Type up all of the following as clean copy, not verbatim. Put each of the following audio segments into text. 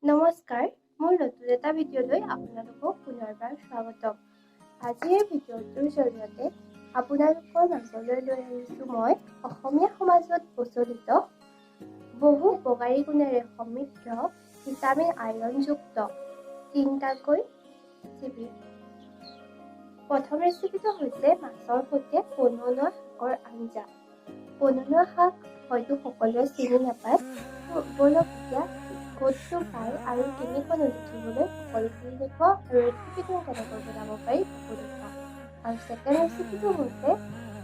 নমস্কাৰ, মোৰ নতুন এটা ভিডিঅ'লৈ আপোনালোকক পুনৰবাৰ স্বাগতম। আজিৰ ভিডিঅ'টোৰ জৰিয়তে আপোনালোকৰ মাজলৈ লৈ আহিছোঁ মই অসমীয়া সমাজত প্ৰচলিত বহু উপকাৰী গুণেৰে সমৃদ্ধ ভিটামিন আইৰণযুক্ত 3টাকৈ ৰেচিপি। প্ৰথম ৰেচিপিটো হৈছে মাছৰ সৈতে পনৌনোৱা শাকৰ আঞ্জা। পনৌনোৱা শাক হয়তো সকলোৱে চিনি নাপায়। বলক এতিয়া ক'তনো পায় আৰু কেনেকৈ ৰান্ধিবলৈ সকলোখিনি দেখুৱাওঁ আৰু ৰেচিপিটো কেনেকৈ বনাব পাৰি তাকো দেখুৱাওঁ। আৰু ছেকেণ্ড ৰেচিপিটো হৈছে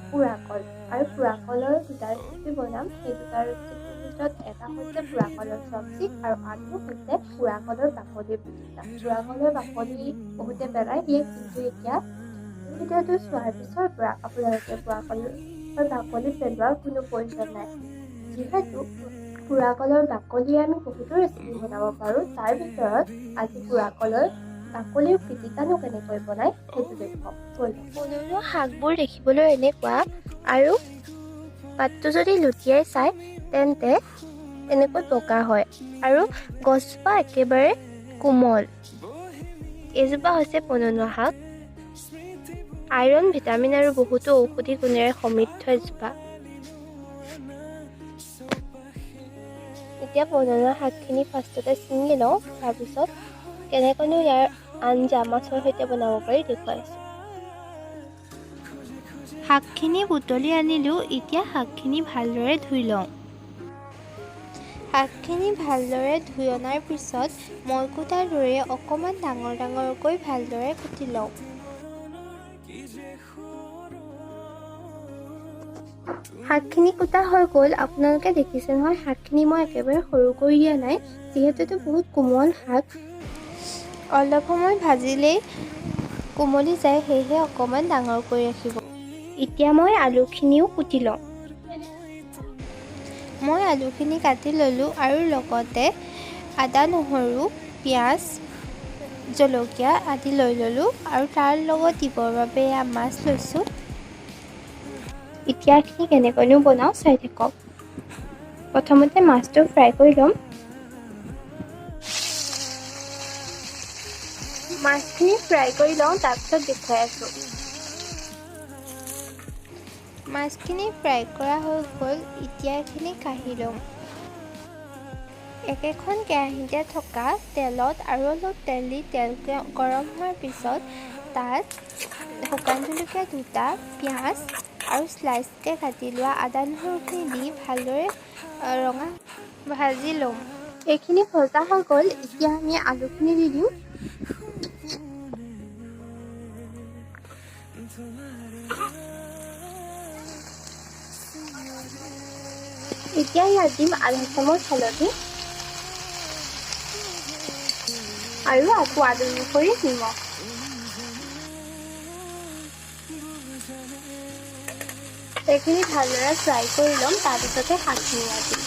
পোৰা কল, আৰু পোৰা কলৰ দুটা ৰেচিপি বনাম। সেই দুটা ৰেচিপিৰ ভিতৰত এটা হৈছে পোৰা কলৰ চব্জি আৰু আনটো হৈছে পোৰা কলৰ বাকলিৰ পিটিকা। পোৰা কলৰ বাকলি বহুতে পেলাই দিয়ে, কিন্তু এতিয়া ভিডিঅ'টো চোৱাৰ পিছৰ পৰা আপোনালোকে পোৰা কলৰ বাকলি পেলোৱাৰ কোনো প্ৰয়োজন নাই, যিহেতু পোৰা কলৰ বাকলিৰে আমি বহুতো ৰেচিপি বনাব পাৰোঁ। তাৰ ভিতৰত আজি পোৰা কলৰ বাকলিৰ পিটিকানো কেনেকৈ বনাই সেইটো দেখুৱাম। পনৌনোৱা শাকবোৰ দেখিবলৈ এনেকুৱা, আৰু পাতটো যদি লুটিয়াই চাই তেন্তে এনেকৈ পকা হয়, আৰু গছজোপা একেবাৰে কোমল। এইজোপা হৈছে পনৌনোৱা শাক। আইৰণ, ভিটামিন আৰু বহুতো ঔষধি গুণেৰে সমৃদ্ধ এজোপা। এতিয়া পনৌনোৱা শাকখিনি ফাৰ্ষ্টতে ছিঙি লওঁ, তাৰপিছত কেনেকৈনো ইয়াৰ আঞ্জা মাছৰ সৈতে বনাব পাৰি দেখুৱাইছোঁ। শাকখিনি বুটলি আনিলোঁ। এতিয়া শাকখিনি ভালদৰে ধুই লওঁ। শাকখিনি ভালদৰে ধুই অনাৰ পিছত মই কুটাৰ দৰে অকণমান ডাঙৰ ডাঙৰকৈ ভালদৰে কুটি লওঁ। শাকখিনি কুটা হৈ গ'ল। আপোনালোকে দেখিছে নহয়, শাকখিনি মই একেবাৰে সৰু কৰি দিয়া নাই, যিহেতু এইটো বহুত কোমল শাক। অলপ সময় ভাজিলেই কোমলি যায়, সেয়েহে অকণমান ডাঙৰ কৰি ৰাখিব। এতিয়া মই আলুখিনিও কুটি লওঁ। মই আলুখিনি কাটি ল'লোঁ আৰু লগতে আদা, নহৰু, পিঁয়াজ, জলকীয়া আদি লৈ ল'লোঁ, আৰু তাৰ লগত দিবৰ বাবে এয়া মাছ লৈছোঁ। এতিয়া এইখিনি কেনেকৈনো বনাওঁ চাই থাকক। প্ৰথমতে মাছটো ফ্ৰাই কৰি ল'ম। মাছখিনি ফ্ৰাই কৰি লওঁ, তাৰপিছত দেখুৱাই আছোঁ। মাছখিনি ফ্ৰাই কৰা হৈ গ'ল। এতিয়া এইখিনি কাঢ়ি ল'ম। একেখন কেৰাহীতে থকা তেলত আৰু অলপ তেল দি তেল গৰম হোৱাৰ পিছত তাত শুকান জলকীয়া দুটা, পিঁয়াজ আৰু স্লাইচকৈ কাটি লোৱা আদা, নহৰুখিনি দি ভালদৰে ৰঙা ভাজি ল'ম। এইখিনি ভজা হৈ গ'ল। এতিয়া আমি আলুখিনি দি দিম। এতিয়া ইয়াত দিম আধা চামুচ হালধি আৰু সোৱাদ অনুসৰি নিমখ। এইখিনি ভালদৰে ফ্ৰাই কৰি ল'ম, তাৰপিছতে শাকখিনি দিম।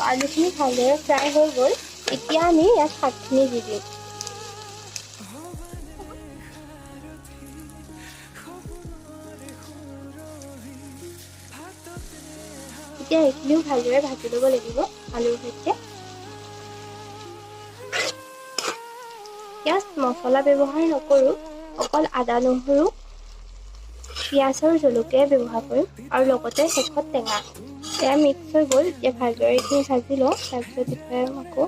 আলুখিনি ভালদৰে ফ্ৰাই হৈ গ'ল। এতিয়া আমি ইয়াত শাকখিনি দি দিম। এতিয়া এইখিনিও ভালদৰে ভাজি ল'ব লাগিব আলুৰ সৈতে। ইয়াত মছলা ব্যৱহাৰ নকৰোঁ, অকল আদা, নহৰু, পিঁয়াজ আৰু জলকীয়া ব্যৱহাৰ কৰিম, আৰু লগতে শেষত টেঙা। এয়া মিক্স হৈ গ'ল। এতিয়া ভালদৰে এইখিনি ভাজি লওঁ, তাৰপিছত দেখুৱাই আকৌ।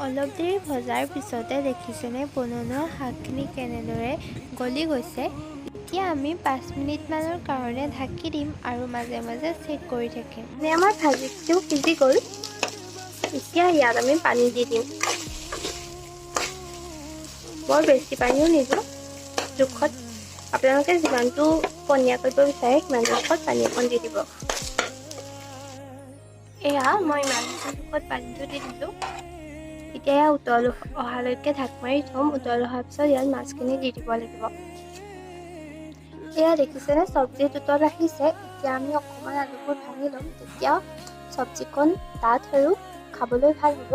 অলপ দেৰি ভজাৰ পিছতে দেখিছেনে পনৌনোৱা শাকখিনি কেনেদৰে গলি গৈছে। এতিয়া আমি 5 মিনিটমানৰ কাৰণে ঢাকি দিম আৰু মাজে মাজে চেক কৰি থাকিম। আমাৰ ভাজিটো সিজি গ'ল। এতিয়া ইয়াত আমি পানী দি দিম। বৰ বেছি পানীও নিদিওঁ, জোখত আপোনালোকে যিমানটো পনীয়া কৰিব বিচাৰে সিমান জোখত পানী অকণ দি দিব। এয়া মই ইমান জোখত পানীটো দি দিলোঁ। এতিয়া এয়া উতল অহালৈকে ঢাক মাৰি থ'ম। উতল অহাৰ পিছত ইয়াত মাছখিনি দি দিব লাগিব। এয়া দেখিছেনে চব্জিত উতল আহিছে। এতিয়া আমি অকণমান আলুবোৰ ভাঙি ল'ম, তেতিয়া চব্জিকণ ডাঠ আৰু খাবলৈ ভাল হ'ব।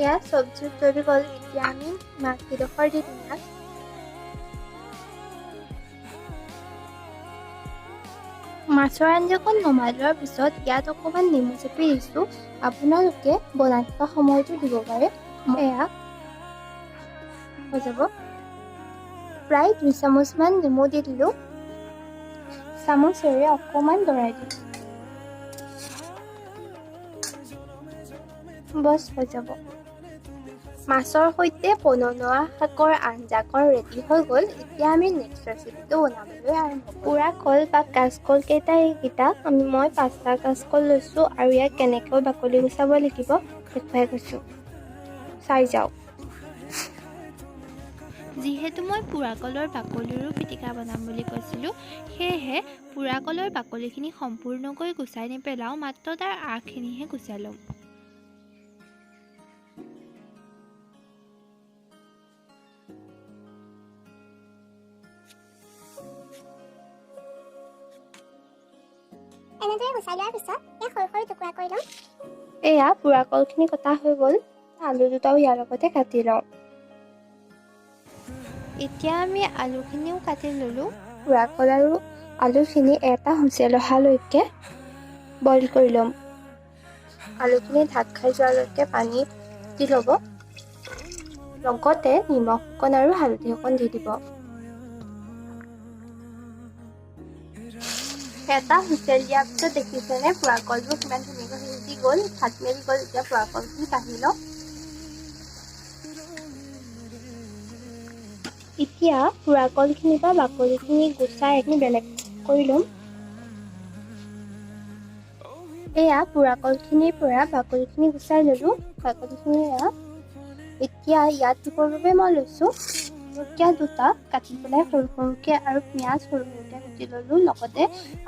এয়া চব্জি উতলি গ'ল। এতিয়া আমি মাছকেইডোখৰ দি দিম ইয়াত। মাছৰ আঞ্জাখন নমাই লোৱাৰ পিছত ইয়াত অকণমান নেমু চেপি দিছোঁ। আপোনালোকে বনাই থকা সময়তো দিব পাৰে। এয়া হৈ যাব। প্ৰায় 2 চামুচমান নেমু দি দিলোঁ। চামুচেৰে অকণমান লৰাই দিলোঁ। বছ হৈ যাব। মাছৰ সৈতে পননোৱা শাকৰ আঞ্জাকণ ৰেডি হৈ গ'ল। এতিয়া আমি নেক্সট ৰেচিপিটো বনাবলৈ আৰম্ভ কৰোঁ। পুৰা কল বা কাঁচকল কেইটা এইকেইটা মই 5টা কাঁচকল লৈছোঁ আৰু ইয়াক কেনেকৈ বাকলি গুচাব লাগিব দেখুৱাই গৈছোঁ। চাই যাওক। যিহেতু মই পোৰা কলৰ বাকলিৰো পিটিকা বনাম বুলি কৈছিলোঁ, সেয়েহে পোৰা কলৰ বাকলিখিনি সম্পূৰ্ণকৈ গুচাই নেপেলাওঁ, মাত্ৰ তাৰ আগখিনিহে গুচাই ল'ম। এনেদৰে গুচাই লোৱাৰ পিছত ইয়াক সৰু সৰু টুকুৰা কৰি ল'ম। এয়া পোৰা কলখিনি কটা হৈ গ'ল। আলু দুটাও ইয়াৰ লগতে কাটি লওঁ। এতিয়া আমি আলুখিনিও কাটি ল'লোঁ। পোৰা কল আৰু আলুখিনি এটা হুইচেল অহালৈকে বইল কৰি ল'ম। আলুখিনি ঢাক খাই যোৱালৈকে পানী দি ল'ব। লগতে নিমখ অকণ আৰু হালধি অকণ দি দিব। এটা হুইচেল দিয়াৰ পিছত দেখিছেনে পোৰা কলবোৰ কিমান ধুনীয়াকৈ সিজি গ'ল, ভাত মেলি গ'ল। এতিয়া পোৰা কলখিনি কাঢ়ি লওঁ। এতিয়া পোৰা কলখিনি বা বাকলিখিনি গুচাই আমি বেলেগ কৰি ল'ম। এয়া পোৰা কলখিনিৰ পৰা বাকলিখিনি গুচাই ল'লোঁ। বাকলিখিনি এয়া। এতিয়া ইয়াত দিবৰ বাবে মই লৈছোঁ জলকীয়া 2টা কাটি পেলাই সৰু সৰুকৈ আৰু পিঁয়াজ সৰু সৰুকৈ কাটি ল'লোঁ। লগতে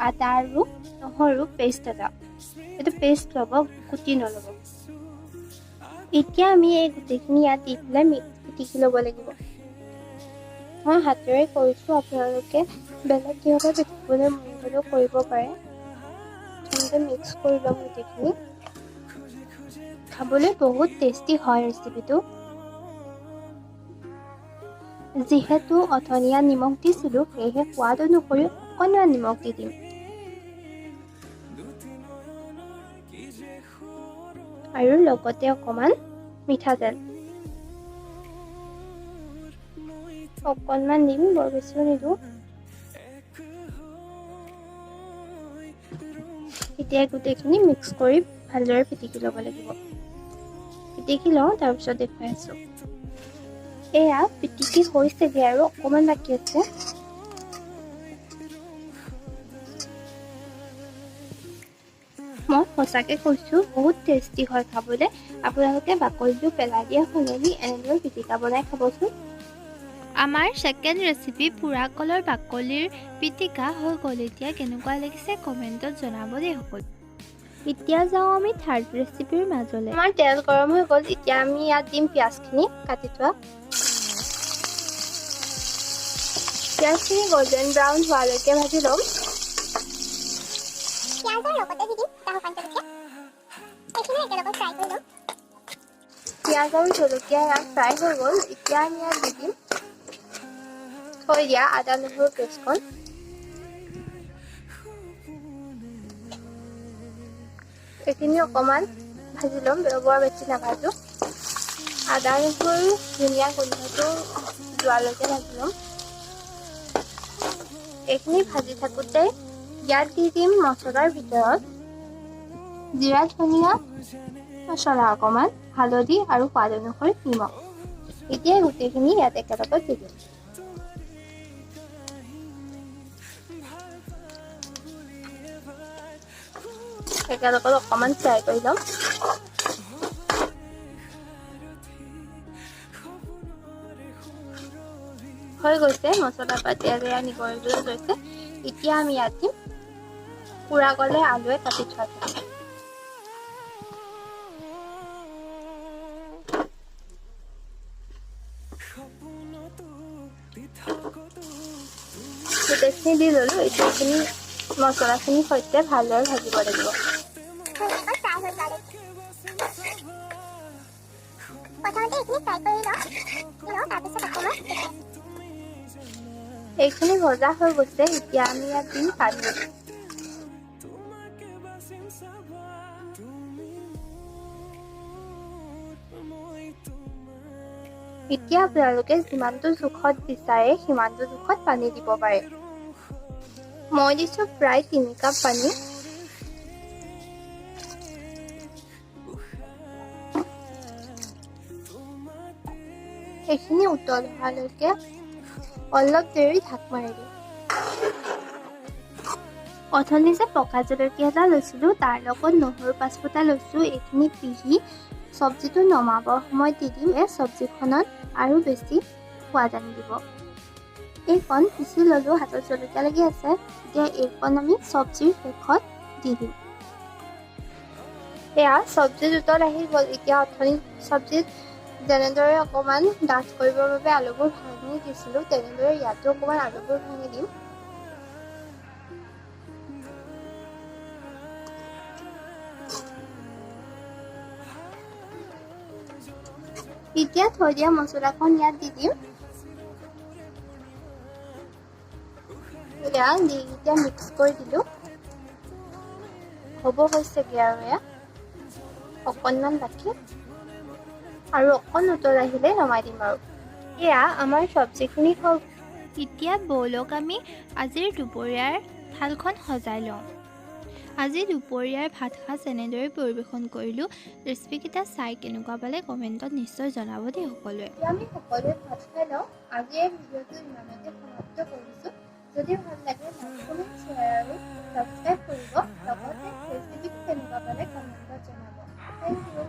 আদা আৰু নহৰু পেষ্ট এটা। এইটো পেষ্ট ল'ব, কুটি নল'ব। এতিয়া আমি এই গোটেইখিনি ইয়াত দি পেলাই পিটিকি ল'ব লাগিব। মই হাতেৰে কৰিছোঁ, আপোনালোকে বেলেগ কিহতে পিটিকিবলৈ মন গ'লেও কৰিব পাৰে। প্ৰথমতে মিক্স কৰি ল'ম গোটেইখিনি। খাবলৈ বহুত টেষ্টি হয় ৰেচিপিটো। যিহেতু অথনিয়া নিমখ দিছিলোঁ, সেয়েহে সোৱাদ অনুসৰি অকণমান নিমখ দি দিম। আৰু লগতে অকণমান মিঠাতেল অকণমান দিম, বৰ বেছিও নিদিওঁ। এতিয়া গোটেইখিনি মিক্স কৰি ভালদৰে পিটিকি ল'ব লাগিব। পিটিকি লওঁ, তাৰপিছত দেখুৱাই আছোঁ। এয়া পিটিকি হৈছেগৈ আৰু অকণমান বাকী আছে। মই সঁচাকৈ কৈছোঁ, বহুত টেষ্টি হয় খাবলৈ। আপোনালোকে বাকলিটো পেলাই দিয়া সলনি এনেদৰে পিটিকা বনাই খাবচোন। আমাৰ ছেকেণ্ড ৰেচিপি পোৰা কলৰ বাকলিৰ পিটিকা হৈ গ'ল। এতিয়া কেনেকুৱা লাগিছে কমেণ্টত জনাব দেই সকলো। এতিয়া যাওঁ আমি থাৰ্ড ৰেচিপিৰ মাজলৈ। আমাৰ তেল গৰম হৈ গ'ল। এতিয়া আমি ইয়াত দিম পিঁয়াজখিনি কাটি থোৱা। পিঁয়াজখিনি গল্ডেন ব্ৰাউন হোৱালৈকে ভাজি ল'ম। পিঁয়াজৰ লগতে দি দিম শুকান জলকীয়া। এইখিনি একেলগে ফ্ৰাই কৰি ল'ম। পিঁয়াজ আৰু জলকীয়া ইয়াত ফ্ৰাই হৈ গ'ল। এতিয়া আমি ইয়াত দি দিম থৈ দিয়া আদা নহৰু পেষ্টকণ। এইখিনি অকণমান ভাজি ল'ম, বৰ বেছি নাভাজো। আদা নহৰু ধুনীয়া গোন্ধটো যোৱালৈকে ভাজি ল'ম। এইখিনি ভাজি থাকোঁতে ইয়াত দি দিম মছলাৰ ভিতৰত জিৰা ধনিয়া মছলা অকণমান, হালধি আৰু সোৱাদ অনুসৰি নিমখ। এতিয়া গোটেইখিনি ইয়াত একেলগত দি দিম। একেলগত অকণমান ফ্ৰাই কৰি ল'ম। হৈ গৈছে, মছলা পাতি এয়া নিগৰিবলৈ লৈছে। এতিয়া আমি ইয়াত দিম পোৰা কলে আলুৱে কাটি থোৱা। গোটেইখিনি দি ল'লোঁ। এতিয়া এইখিনি মছলাখিনিৰ সৈতে ভালদৰে ভাজিব লাগিব। প্ৰথমতে এইখিনি ফ্ৰাই কৰি লওঁ, তাৰপিছত অকণমান এইখিনি ভজা হৈ গৈছে। এতিয়া আমি ইয়াত দিম পানী। এতিয়া আপোনালোকে যিমানটো জোখত বিচাৰে সিমানটো জোখত পানী দিব পাৰে। মই দিছোঁ প্ৰায় 3 কাপ পানী। এইখিনি উতল অহালৈকে অলপ দেৰি ঢাক মাৰি দিম। অথনি যে পকা জলকীয়া এটা লৈছিলোঁ তাৰ লগত নহৰু 5 ফুটা লৈছোঁ। এইখিনি পিহি চব্জিটো নমাবৰ সময়ত দি দিম। চব্জিখনত আৰু বেছি সোৱাদ আনি দিব। এইকণ পিচি ল'লোঁ, হাতত জলকীয়া লাগি আছে। এতিয়া এইকণ আমি চব্জিৰ শেষত দি দিম। এয়া চব্জিত উতল আহি গ'ল। এতিয়া অথনি চব্জিত যেনেদৰে অকণমান ডাঠ কৰিবৰ বাবে আলুবোৰ ভাঙি দিছিলোঁ তেনেদৰে ইয়াতো অকণমান আলুবোৰ ভাঙি দিম। এতিয়া থৈ দিয়া মছলাখন ইয়াত দি দিম। এয়া দি এতিয়া মিক্স কৰি দিলোঁ। হ'ব হৈছেগৈ আৰু এয়া অকণমান বাকী আৰু অকণ উতল আহিলে নমাই দিম আৰু। এয়া আমাৰ চব্জিখিনি হ'ল। এতিয়া বৌলক আমি আজিৰ দুপৰীয়াৰ থালখন সজাই লওঁ। আজি দুপৰীয়াৰ ভাত সাজ এনেদৰে পৰিৱেশন কৰিলোঁ। ৰেচিপিকেইটা চাই কেনেকুৱা পালে কমেণ্টত নিশ্চয় জনাব দেই সকলোৱে। এতিয়া আমি সকলোৱে ভাত খাই লওঁ। আজি এই ভিডিঅ'টো ইমানতে সমাপ্ত কৰিছোঁ। যদি ভাল লাগে লাইক কমেণ্ট শ্বেয়াৰ আৰু ছাবস্ক্ৰাইব কৰিব। লগতে ৰেচিপিটো কেনেকুৱা পালে কমেণ্টত জনাব। Thank U.